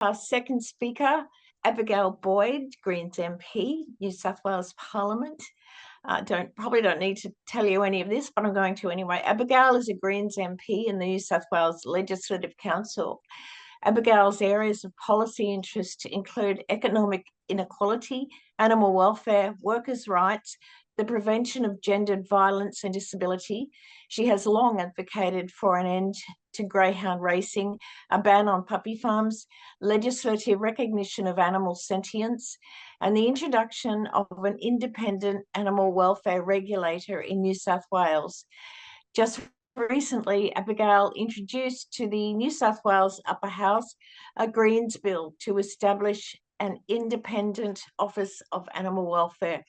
Our second speaker, Abigail Boyd, Greens MP, New South Wales Parliament. Probably don't need to tell you any of this, but I'm going to anyway. Abigail is a Greens MP in the New South Wales Legislative Council. Abigail's areas of policy interest include economic inequality, animal welfare, workers' rights, the prevention of gendered violence and disability. She has long advocated for an end to greyhound racing, a ban on puppy farms, legislative recognition of animal sentience, and the introduction of an independent animal welfare regulator in New South Wales. Just recently, Abigail introduced to the New South Wales Upper House a Greens bill to establish an independent Office of Animal Welfare,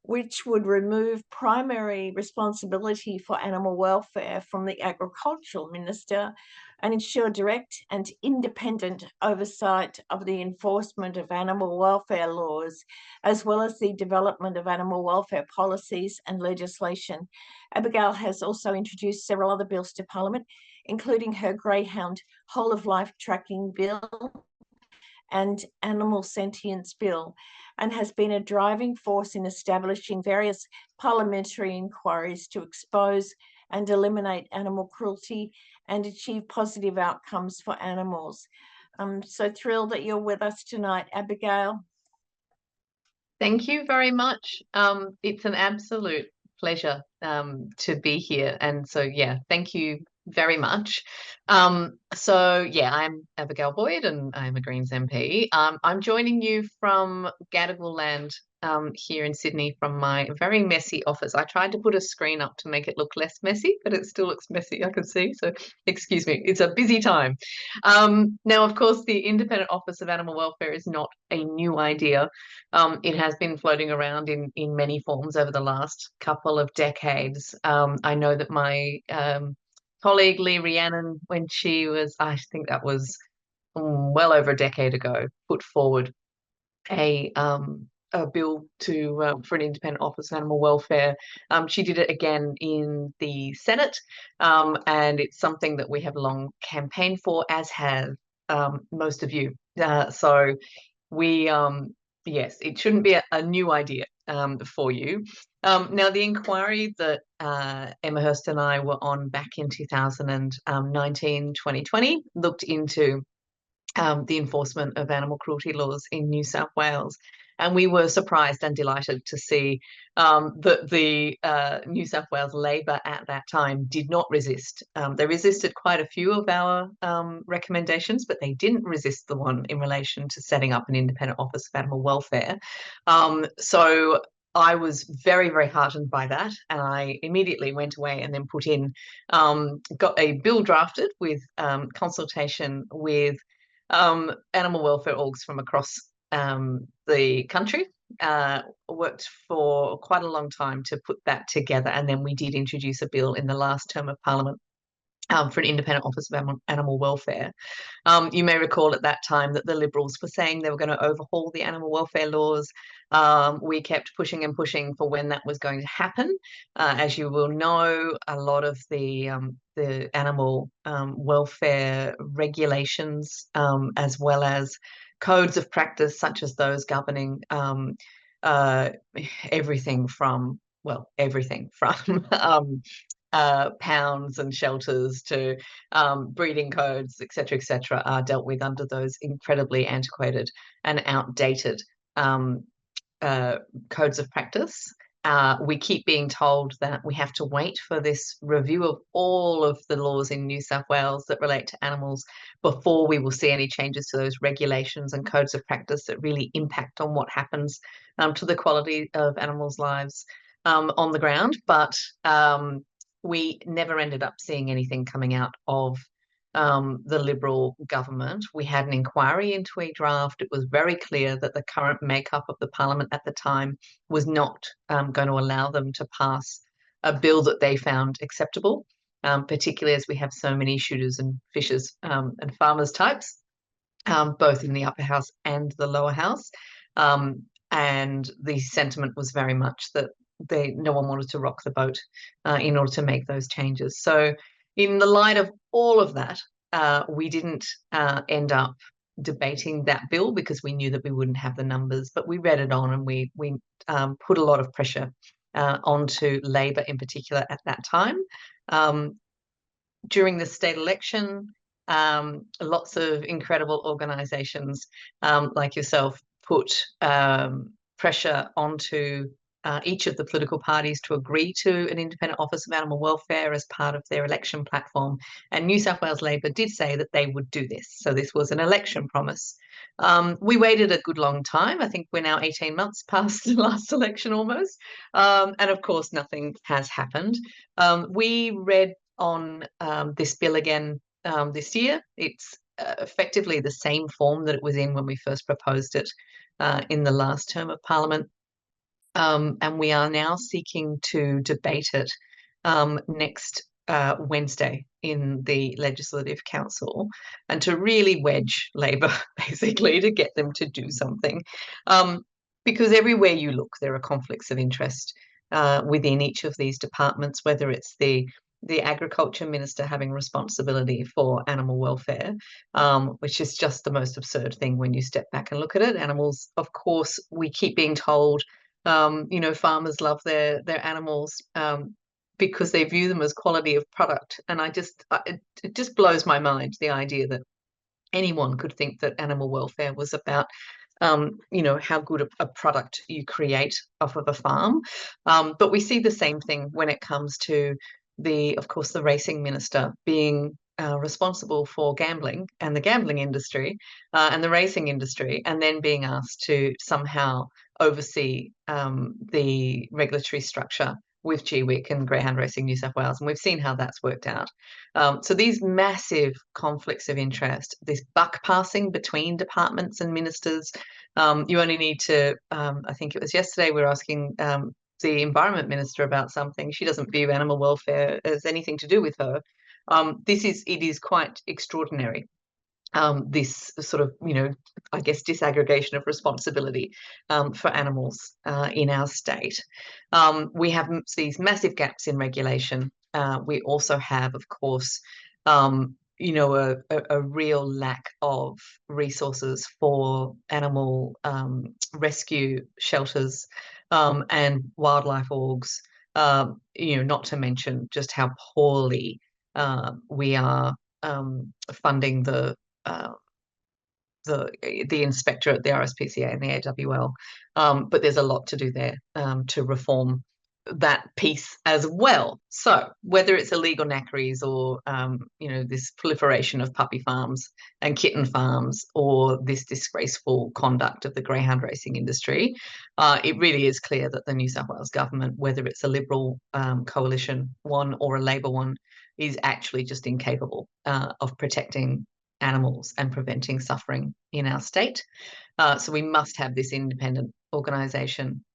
which would remove primary responsibility for animal welfare from the Agricultural Minister and ensure direct and independent oversight of the enforcement of animal welfare laws, as well as the development of animal welfare policies and legislation. Abigail has also introduced several other bills to Parliament, including her greyhound whole-of-life tracking bill and animal sentience bill, and has been a driving force in establishing various parliamentary inquiries to expose and eliminate animal cruelty and achieve positive outcomes for animals. I'm so thrilled that you're with us tonight, Abigail. Thank you very much. It's an absolute pleasure to be here. And so, yeah, thank you very much. I'm Abigail Boyd and I'm a Greens MP. I'm joining you from Gadigal land here in Sydney from my very messy office. I tried to put a screen up to make it look less messy, but it still looks messy, I can see. So excuse me, it's a busy time. Now, of course, the Independent Office of Animal Welfare is not a new idea. It has been floating around in many forms over the last couple of decades. I know that my colleague Lee Rhiannon, when she was, I think that was well over a decade ago, put forward a bill for an independent office of animal welfare. She did it again in the Senate, and it's something that we have long campaigned for, as have most of you. So we, yes, it shouldn't be a new idea for you. Now, the inquiry that Emma Hurst and I were on back in 2019, 2020 looked into the enforcement of animal cruelty laws in New South Wales. And we were surprised and delighted to see that the New South Wales Labor at that time did not resist. They resisted quite a few of our recommendations, but they didn't resist the one in relation to setting up an independent Office of Animal Welfare. So I was very, very heartened by that. And I immediately went away and then put in, got a bill drafted with consultation with animal welfare orgs from across the country. Worked for quite a long time to put that together, and then we did introduce a bill in the last term of Parliament for an independent Office of Animal Welfare. You may recall at that time that the Liberals were saying they were going to overhaul the animal welfare laws. We kept pushing and pushing for when that was going to happen. As you will know, a lot of the animal welfare regulations, as well as codes of practice, such as those governing everything from pounds and shelters to breeding codes, etc., are dealt with under those incredibly antiquated and outdated codes of practice. We keep being told that we have to wait for this review of all of the laws in New South Wales that relate to animals before we will see any changes to those regulations and codes of practice that really impact on what happens to the quality of animals' lives on the ground. But we never ended up seeing anything coming out of the Liberal government. We had an inquiry into a draft. It was very clear that the current makeup of the Parliament at the time was not going to allow them to pass a bill that they found acceptable, particularly as we have so many shooters and fishers and farmers types, both in the upper house and the lower house. And the sentiment was very much that no one wanted to rock the boat in order to make those changes. So in the light of all of that, we didn't end up debating that bill because we knew that we wouldn't have the numbers, but we read it on and we put a lot of pressure onto Labor in particular at that time. During the state election, lots of incredible organisations like yourself put pressure onto each of the political parties to agree to an independent office of animal welfare as part of their election platform. And New South Wales Labor did say that they would do this. So this was an election promise. We waited a good long time. I think we're now 18 months past the last election almost. And of course, nothing has happened. We read on this bill again this year. It's effectively the same form that it was in when we first proposed it in the last term of Parliament. And we are now seeking to debate it next Wednesday in the Legislative Council, and to really wedge Labor, basically, to get them to do something. Because everywhere you look, there are conflicts of interest within each of these departments, whether it's the Agriculture Minister having responsibility for animal welfare, which is just the most absurd thing when you step back and look at it. Animals, of course, we keep being told, farmers love their animals because they view them as quality of product. And it just blows my mind, the idea that anyone could think that animal welfare was about how good a product you create off of a farm. But we see the same thing when it comes to of course, the racing minister being responsible for gambling and the gambling industry and the racing industry, and then being asked to somehow oversee the regulatory structure with GWIC and Greyhound Racing New South Wales. And we've seen how that's worked out. So these massive conflicts of interest, this buck passing between departments and ministers, you only need to, I think it was yesterday, we were asking the Environment Minister about something. She doesn't view animal welfare as anything to do with her. It is quite extraordinary. This sort of, I guess, disaggregation of responsibility for animals in our state. We have these massive gaps in regulation. We also have, of course, a real lack of resources for animal rescue shelters and wildlife orgs, not to mention just how poorly we are funding the inspector at the RSPCA and the AWL. But there's a lot to do there to reform that piece as well. So whether it's illegal knackeries or this proliferation of puppy farms and kitten farms, or this disgraceful conduct of the greyhound racing industry, it really is clear that the New South Wales government, whether it's a Liberal coalition one or a Labor one, is actually just incapable of protecting animals and preventing suffering in our state. So we must have this independent organisation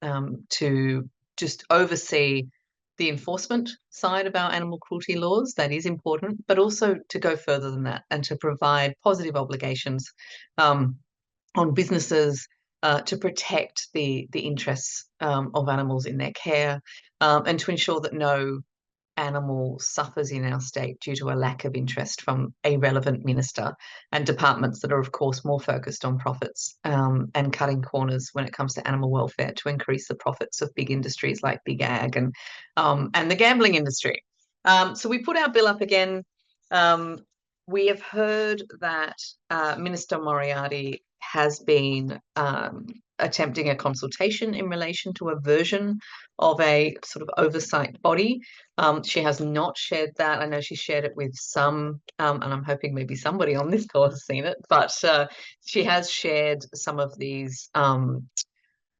to just oversee the enforcement side of our animal cruelty laws. That is important, but also to go further than that and to provide positive obligations on businesses to protect the interests of animals in their care, and to ensure that no animal suffers in our state due to a lack of interest from a relevant minister, and departments that are, of course, more focused on profits and cutting corners when it comes to animal welfare to increase the profits of big industries like big ag and the gambling industry. So we put our bill up again. We have heard that Minister Moriarty has been attempting a consultation in relation to a version of a sort of oversight body. She has not shared that. I know she shared it with some, and I'm hoping maybe somebody on this call has seen it, but she has shared some of these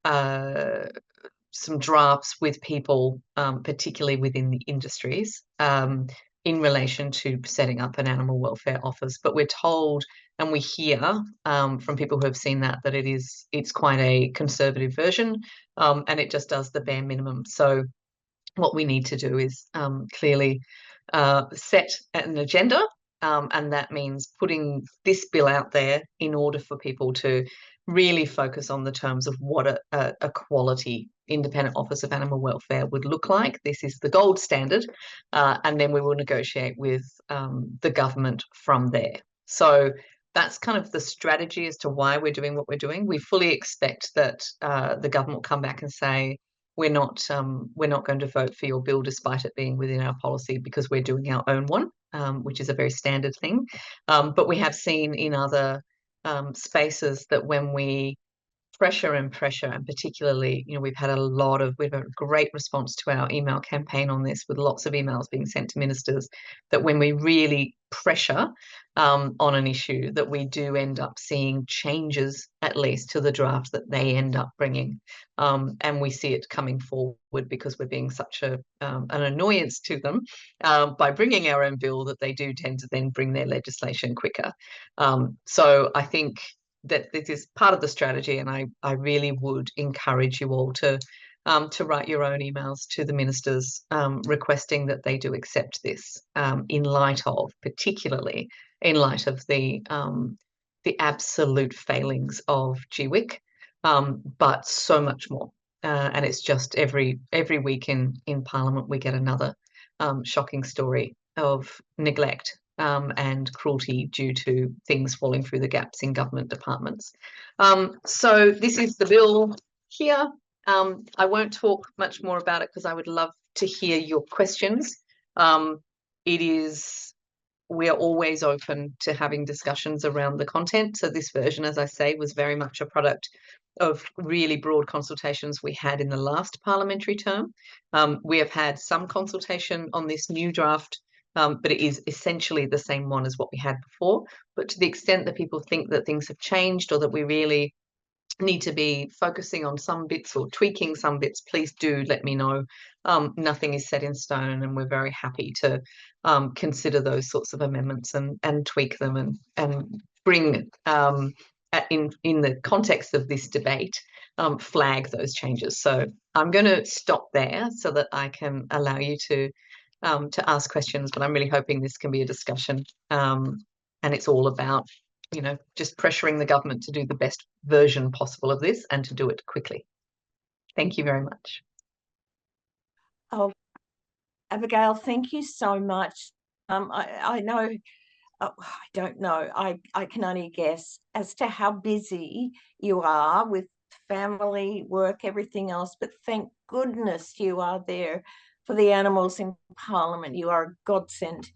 some drafts with people, particularly within the industries, in relation to setting up an animal welfare office. But we're told, and we hear from people who have seen that it's quite a conservative version, and it just does the bare minimum. So what we need to do is clearly set an agenda, and that means putting this bill out there in order for people to really focus on the terms of what a quality independent office of animal welfare would look like. This is the gold standard, and then we will negotiate with the government from there. So that's kind of the strategy as to why we're doing what we're doing. We fully expect that the government will come back and say, we're not going to vote for your bill despite it being within our policy, because we're doing our own one, which is a very standard thing. But we have seen in other spaces that when we pressure, and particularly, we've had a great response to our email campaign on this, with lots of emails being sent to ministers, that when we really pressure on an issue, that we do end up seeing changes, at least to the draft that they end up bringing, and we see it coming forward because we're being such an annoyance to them by bringing our own bill, that they do tend to then bring their legislation quicker. So I think that this is part of the strategy, and I really would encourage you all to write your own emails to the ministers requesting that they do accept this, particularly in light of the absolute failings of GWIC, but so much more. And it's just every week in Parliament we get another shocking story of neglect and cruelty due to things falling through the gaps in government departments. So this is the bill here. I won't talk much more about it because I would love to hear your questions. We are always open to having discussions around the content. So this version, as I say, was very much a product of really broad consultations we had in the last parliamentary term. We have had some consultation on this new draft, but it is essentially the same one as what we had before. But to the extent that people think that things have changed, or that we really need to be focusing on some bits or tweaking some bits, please do let me know. Nothing is set in stone, and we're very happy to consider those sorts of amendments and tweak them and bring in the context of this debate, flag those changes. So I'm going to stop there so that I can allow you to ask questions, but I'm really hoping this can be a discussion, and it's all about just pressuring the government to do the best version possible of this, and to do it quickly. Thank you very much. Oh, Abigail, thank you so much. I know, I don't know, I can only guess as to how busy you are with family, work, everything else, but thank goodness you are there for the animals in Parliament. You are a godsend.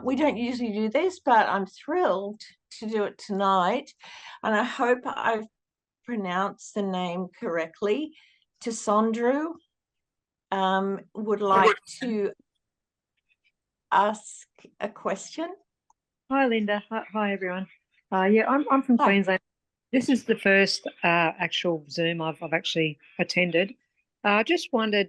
We don't usually do this, but I'm thrilled to do it tonight, and I hope I've pronounced the name correctly. Tisondru would like to ask a question. Hi, Linda. Hi, everyone. Yeah, I'm from Queensland. This is the first actual Zoom I've actually attended. I just wondered,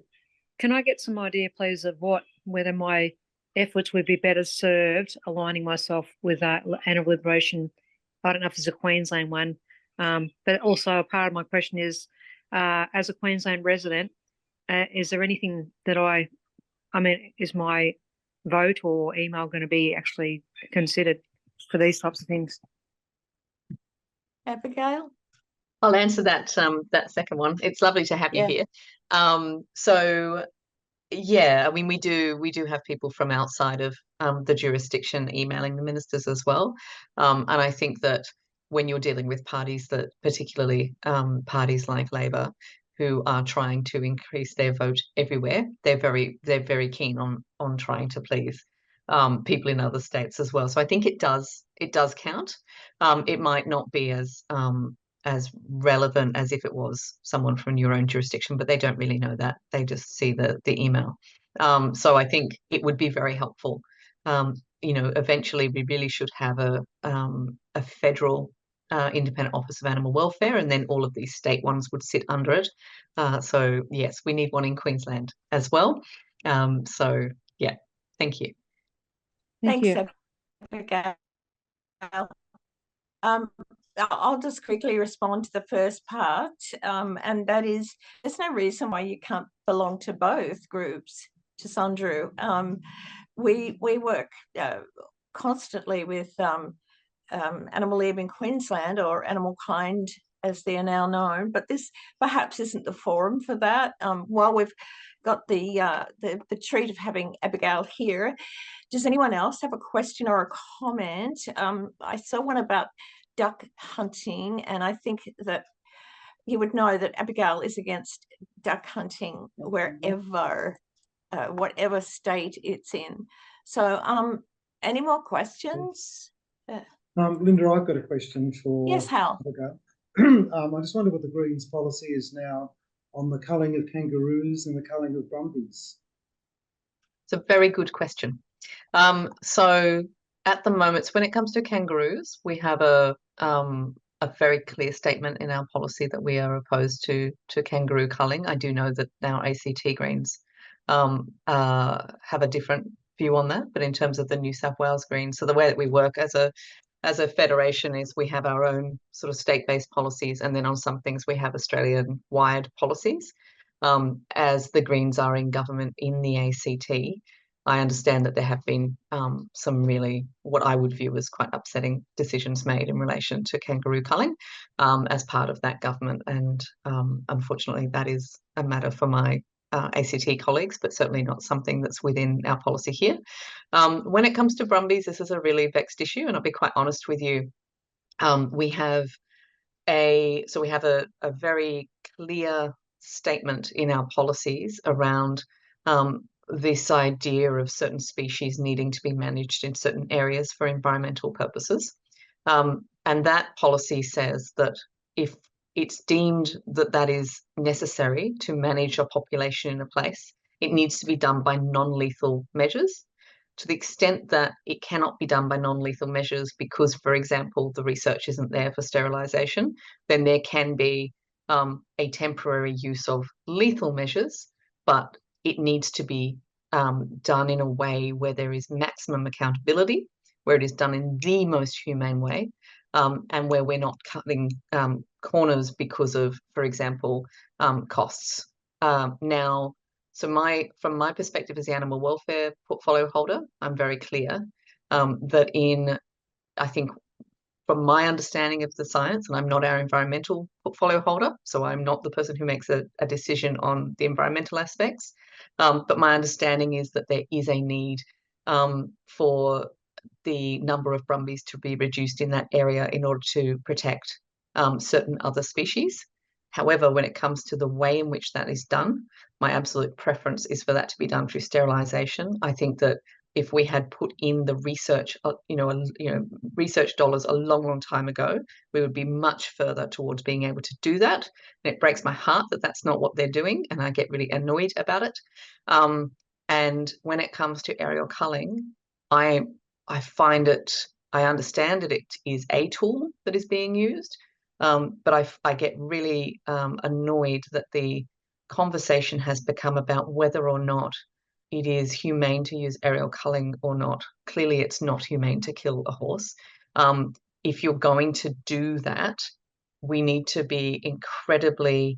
can I get some idea, please, of whether my efforts would be better served aligning myself with animal liberation? I don't know if it's a Queensland one, but also a part of my question is, as a Queensland resident, is there anything that is my vote or email going to be actually considered for these types of things? Abigail? I'll answer that second one. It's lovely to have you here. So yeah, I mean, we do have people from outside of the jurisdiction emailing the ministers as well, and I think that when you're dealing with parties that, particularly parties like Labor, who are trying to increase their vote everywhere, they're very keen on trying to please people in other states as well. So I think it does count. It might not be as relevant as if it was someone from your own jurisdiction, but they don't really know that. They just see the email. So I think it would be very helpful. Eventually we really should have a federal Independent Office of Animal Welfare, and then all of these state ones would sit under it. So yes, we need one in Queensland as well. So yeah, thank you. Thanks, Abigail. I'll just quickly respond to the first part, and that is, there's no reason why you can't belong to both groups, Tisondru. We work constantly with Animal Leave in Queensland, or Animal Kind as they are now known, but this perhaps isn't the forum for that. While we've got the treat of having Abigail here, does anyone else have a question or a comment? I saw one about duck hunting, and I think that you would know that Abigail is against duck hunting wherever, whatever state it's in. So, any more questions? Linda, I've got a question for Yes, Hal. Abigail. I just wonder what the Greens' policy is now on the culling of kangaroos and the culling of brumbies. It's a very good question. So at the moment, when it comes to kangaroos, we have a very clear statement in our policy that we are opposed to kangaroo culling. I do know that now ACT Greens have a different view on that, but in terms of the New South Wales Greens, so the way that we work as a federation is we have our own sort of state-based policies, and then on some things we have Australian-wide policies. As the Greens are in government in the ACT, I understand that there have been some really, what I would view as quite upsetting decisions made in relation to kangaroo culling as part of that government. And unfortunately, that is a matter for my ACT colleagues, but certainly not something that's within our policy here. When it comes to brumbies, this is a really vexed issue, and I'll be quite honest with you. We have a very clear statement in our policies around this idea of certain species needing to be managed in certain areas for environmental purposes. And that policy says that if it's deemed that that is necessary to manage a population in a place, it needs to be done by non-lethal measures. To the extent that it cannot be done by non-lethal measures because, for example, the research isn't there for sterilisation, then there can be a temporary use of lethal measures, but it needs to be done in a way where there is maximum accountability, where it is done in the most humane way, and where we're not cutting corners because of, for example, costs. From my perspective as the animal welfare portfolio holder, I'm very clear that I think from my understanding of the science, and I'm not our environmental portfolio holder, so I'm not the person who makes a decision on the environmental aspects, but my understanding is that there is a need for the number of brumbies to be reduced in that area in order to protect certain other species. However, when it comes to the way in which that is done, my absolute preference is for that to be done through sterilisation. I think that if we had put in the research, research dollars a long time ago, we would be much further towards being able to do that. And it breaks my heart that that's not what they're doing, and I get really annoyed about it. And when it comes to aerial culling, I understand that it is a tool that is being used, but I get really annoyed that the conversation has become about whether or not it is humane to use aerial culling or not. Clearly, it's not humane to kill a horse. If you're going to do that, we need to be incredibly,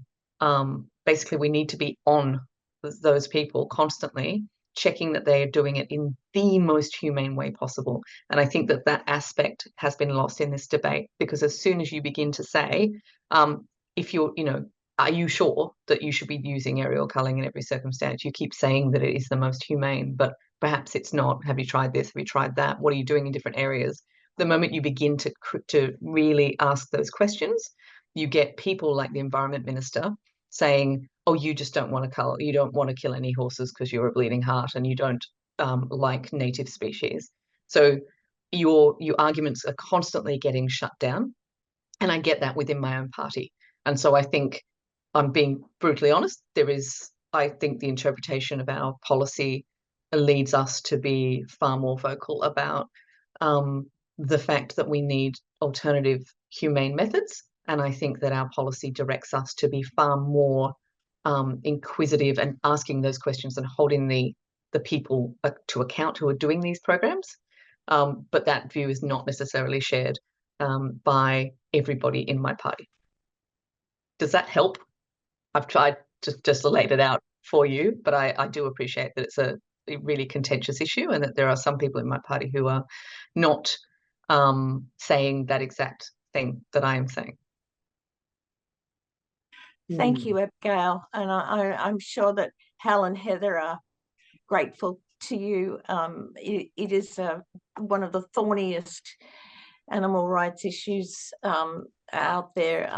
basically, we need to be on those people constantly, checking that they are doing it in the most humane way possible. And I think that that aspect has been lost in this debate, because as soon as you begin to say, if you're, are you sure that you should be using aerial culling in every circumstance? You keep saying that it is the most humane, but perhaps it's not. Have you tried this? Have you tried that? What are you doing in different areas? The moment you begin to really ask those questions, you get people like the Environment Minister saying, oh, you just don't want to cull, you don't want to kill any horses because you're a bleeding heart and you don't like native species. So your arguments are constantly getting shut down. And I get that within my own party. And so I think, I'm being brutally honest, I think the interpretation of our policy leads us to be far more vocal about the fact that we need alternative humane methods. And I think that our policy directs us to be far more inquisitive and asking those questions and holding the people to account who are doing these programs. But that view is not necessarily shared by everybody in my party. Does that help? I've tried to just lay it out for you, but I do appreciate that it's a really contentious issue and that there are some people in my party who are not saying that exact thing that I am saying. Thank you, Abigail. And I'm sure that Hal and Heather are grateful to you. It is one of the thorniest animal rights issues out there.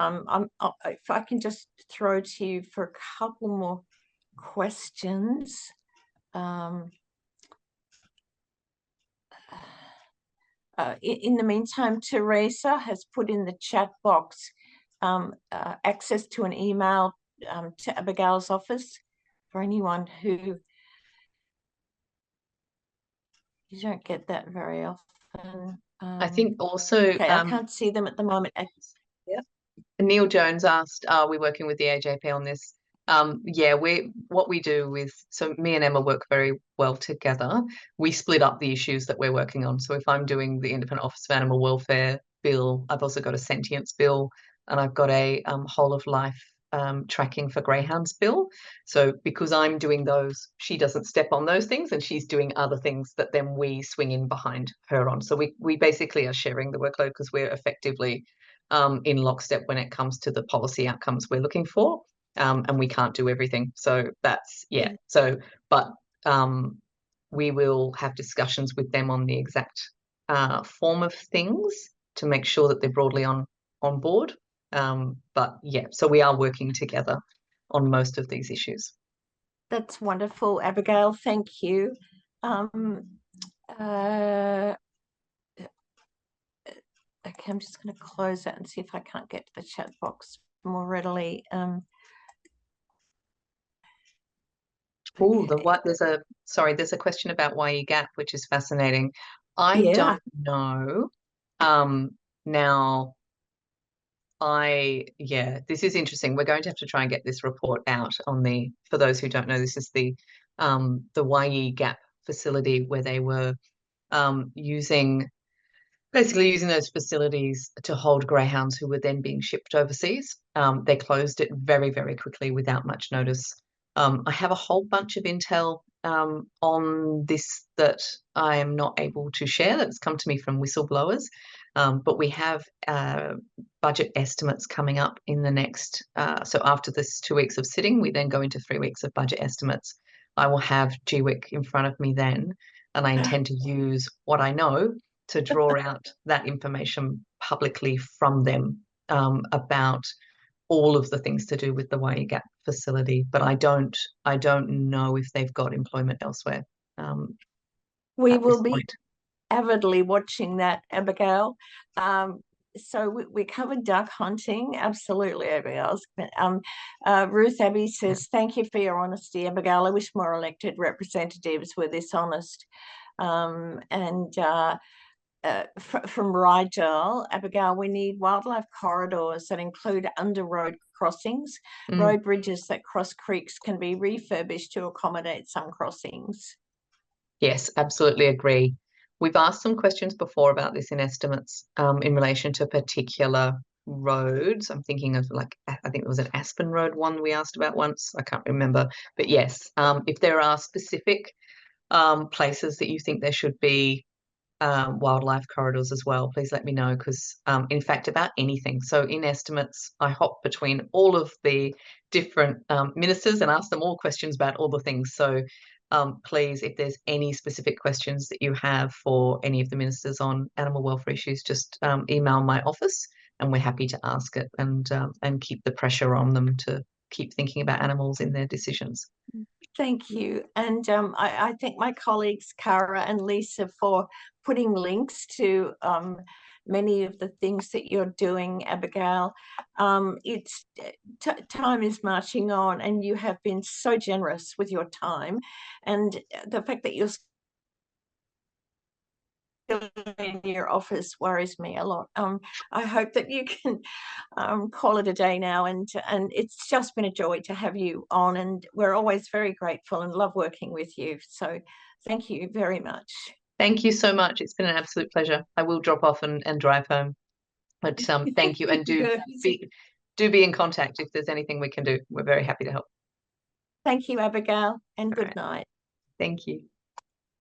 If I can just throw to you for a couple more questions. In the meantime, Teresa has put in the chat box access to an email to Abigail's office for anyone who, you don't get that very often. I think also okay, I can't see them at the moment. Yep. Neil Jones asked, are we working with the AJP on this? Yeah, what we do with, so me and Emma work very well together. We split up the issues that we're working on. So if I'm doing the Independent Office of Animal Welfare bill, I've also got a sentience bill, and I've got a whole of life tracking for greyhounds bill. So because I'm doing those, she doesn't step on those things, and she's doing other things that then we swing in behind her on. So we basically are sharing the workload because we're effectively in lockstep when it comes to the policy outcomes we're looking for. And we can't do everything. So that's, yeah. So, but we will have discussions with them on the exact form of things to make sure that they're broadly on board. But yeah, so we are working together on most of these issues. That's wonderful, Abigail. Thank you. Okay, I'm just going to close that and see if I can't get to the chat box more readily. Oh, there's a question about YE gap, which is fascinating. I don't know. Now, this is interesting. We're going to have to try and get this report out on for those who don't know, this is the YE gap facility where they were basically using those facilities to hold greyhounds who were then being shipped overseas. They closed it very, very quickly without much notice. I have a whole bunch of intel on this that I am not able to share that's come to me from whistleblowers, but we have budget estimates coming up in the next, so after this 2 weeks of sitting, we then go into 3 weeks of budget estimates. I will have GWIC in front of me then, and I intend to use what I know to draw out that information publicly from them about all of the things to do with the YE Gap facility, but I don't know if they've got employment elsewhere. We will be avidly watching that, Abigail. So we covered duck hunting, absolutely, Abigail. Ruth Abbey says, thank you for your honesty, Abigail. I wish more elected representatives were this honest. From Rigel, Abigail, we need wildlife corridors that include under road crossings. Road bridges that cross creeks can be refurbished to accommodate some crossings. Yes, absolutely agree. We've asked some questions before about this in estimates in relation to particular roads. I'm thinking of, like, I think it was an Aspen Road one we asked about once. I can't remember. But yes, if there are specific places that you think there should be wildlife corridors as well, please let me know, because in fact, about anything. So in estimates, I hop between all of the different ministers and ask them all questions about all the things. So please, if there's any specific questions that you have for any of the ministers on animal welfare issues, just email my office and we're happy to ask it and keep the pressure on them to keep thinking about animals in their decisions. Thank you. And I thank my colleagues, Cara and Lisa, for putting links to many of the things that you're doing, Abigail. It's time is marching on, and you have been so generous with your time. And the fact that you're in your office worries me a lot. I hope that you can call it a day now, and it's just been a joy to have you on, and we're always very grateful and love working with you. So thank you very much. Thank you so much. It's been an absolute pleasure. I will drop off and drive home, but thank you, and do be in contact if there's anything we can do. We're very happy to help. Thank you, Abigail, and good night. Thank you.